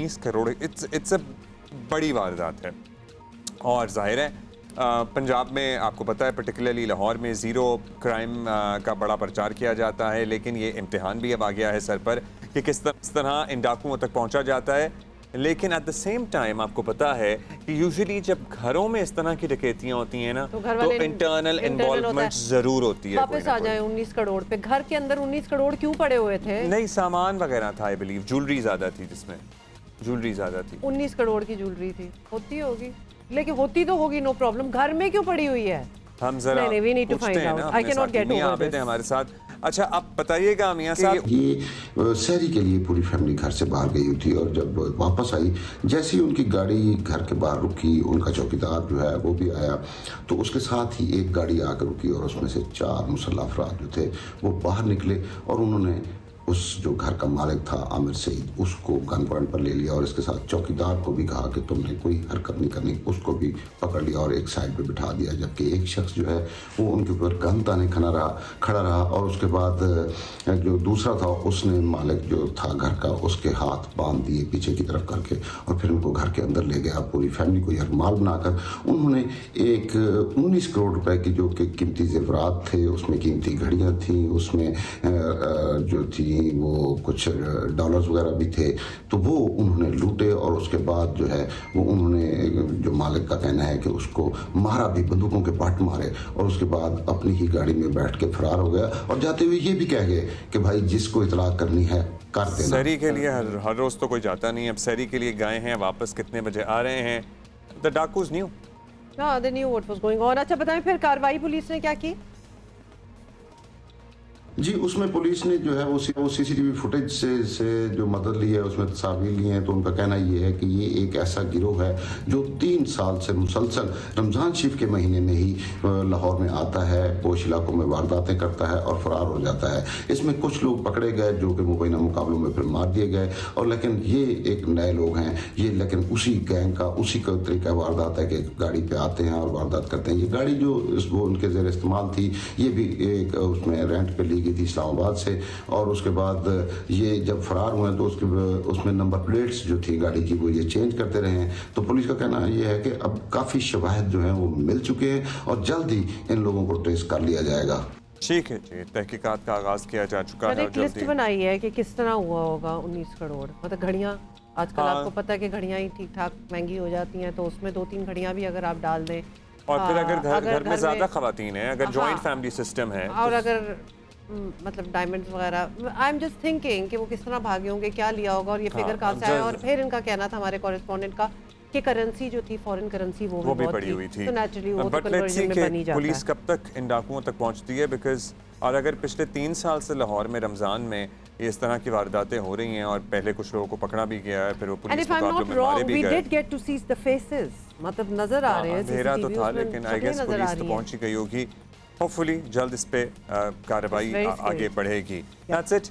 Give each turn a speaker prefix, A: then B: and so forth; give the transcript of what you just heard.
A: 19 crore, it's a बड़ी वारदात है। और जाहिर है पंजाब में आपको पता है पर्टिकुलरली लाहौर में ज़ीरो क्राइम का बड़ा प्रचार किया जाता है, लेकिन ये इम्तिहान भी अब आ गया है सर पर कि किस तरह इन डाकुओं तक पहुंचा जाता है। लेकिन एट द सेम टाइम आपको पता है कि यूजुअली जब घरों में इस तरह की डकैतियां होती हैं ना, तो इंटरनल इन्वॉल्वमेंट जरूर होती है।
B: वापस आ जाए 19 करोड़ पे, घर के अंदर 19 करोड़ क्यों पड़े हुए थे?
A: नहीं, सामान वगैरह था, आई बिलीव ज्वेलरी ज्यादा थी, जिसमें ज्वेलरी ज्यादा थी।
B: 19 करोड़ की ज्वेलरी थी, होती होगी, लेकिन होती तो होगी, नो प्रॉब्लम। घर में क्यों पड़ी हुई है?
A: हम जरा पूछते हैं ना, I can not get over this हमारे साथ। अच्छा, आप बताइएगा मियां साहब।
C: ये शहरी के लिए पूरी फैमिली घर से बाहर गई हुई थी और जब वापस आई, जैसे ही उनकी गाड़ी घर के बाहर रुकी, उनका चौकीदार जो है वो भी आया, तो उसके साथ ही एक गाड़ी आकर रुकी और उसमें से 4 मुसल्लह अफराद जो थे वो बाहर निकले और उन्होंने उस जो घर का मालिक था आमिर सईद, उसको गन पॉइंट पर ले लिया और इसके साथ चौकीदार को भी कहा कि तुमने कोई हरकत नहीं करनी, उसको भी पकड़ लिया और एक साइड पे बिठा दिया। जबकि एक शख्स जो है वो उनके ऊपर गन ताने खड़ा रहा और उसके बाद जो दूसरा था उसने मालिक जो था घर का, उसके हाथ बांध दिए पीछे की तरफ करके और फिर उनको घर के अंदर ले गया। पूरी फैमिली को यरगमाल बनाकर उन्होंने एक 19 करोड़ रुपए की जो कि कीमती जेवरात थे, उसमें कीमती घड़ियाँ थी, उसमें जो थी वो कुछ डॉलर्स वगैरह भी थे, तो वो उन्होंने लूटे और उसके बाद जो है वो उन्होंने, जो मालिक का कहना है कि उसको मारा भी, बंदूकों के बट मारे और उसके बाद अपनी ही गाड़ी में बैठ के फरार हो गया और जाते हुए ये भी कह गए कि भाई जिसको इतला करनी है कर देना।
A: सैरी के लिए हर रोज तो कोई जाता नहीं, अब सैरी के लिए गए हैं, वापस कितने बजे आ रहे हैं? द डाकूज knew,
B: they knew what was going on. अच्छा बताएं फिर कार्रवाई पुलिस ने क्या की?
C: जी, उसमें पुलिस ने जो है वो सीसीटीवी फुटेज से जो मदद ली है, उसमें तस्वीर ली हैं, तो उनका कहना ये है कि ये एक ऐसा गिरोह है जो 3 साल से मुसलसल रमज़ान शरीफ के महीने में ही लाहौर में आता है, पोश इलाकों में वारदातें करता है और फरार हो जाता है। इसमें कुछ लोग पकड़े गए जो कि मुबैना मुकाबलों में फिर मार दिए गए, और लेकिन ये एक नए लोग हैं, ये लेकिन उसी गैंग का उसी का तरीका वारदात है कि गाड़ी पे आते हैं और वारदात करते हैं। ये गाड़ी जो वो उनके ज़ेर इस्तेमाल थी, ये भी एक उसमें रेंट पे ली गई थी इस्लामाबाद से, और उसके बाद ये जब फरार हुए तो उसमें नंबर प्लेट्स जो थी गाड़ी की वो ये चेंज करते रहे हैं। तो पुलिस का कहना ये है कि अब काफ़ी शवाहिद जो हैं वो मिल चुके हैं और जल्द ही इन लोगों को ट्रेस कर लिया जाएगा।
A: ठीक है जी, तहकीकात का आगाज किया जा चुका है।
B: एक लिस्ट बनाई है कि किस तरह हुआ होगा 19 करोड़, मतलब घड़ियाँ आजकल आपको पता है कि घड़ियाँ ही ठीक ठाक महंगी हो जाती हैं, तो उसमें 2-3 घड़ियाँ भी अगर आप डाल दें,
A: और फिर अगर घर में ज्यादा खवातीन है, अगर जॉइंट फैमिली सिस्टम है,
B: और अगर मतलब डायमंड्स वगैरह, आई एम जस्ट थिंकिंग कि वो किस तरह भागे होंगे, क्या लिया होगा और ये फिगर कहाँ से आया। और फिर इनका कहना था हमारे कॉरेस्पॉन्डेंट का कि करेंसी जो थी, फॉरेन करेंसी, वो भी पड़ी हुई थी, तो नेचुरली वो तो कन्वर्जन में बनी जाता है।
A: पुलिस कब तक इन डाकुओं तक पहुंचती है? बिकॉज और अगर पिछले 3 साल से लाहौर में रमजान में इस तरह की वारदातें हो रही हैं और पहले कुछ लोगों को पकड़ा भी गया है, फिर वो पुलिस मुकाबले में मारे भी गए,
B: मतलब नजर आ रहे हैं,
A: अंधेरा तो था, लेकिन आई गेस पुलिस तो पहुंची गई होगी। होपफुली जल्द इस पे कार्रवाई आगे बढ़ेगी। That's it.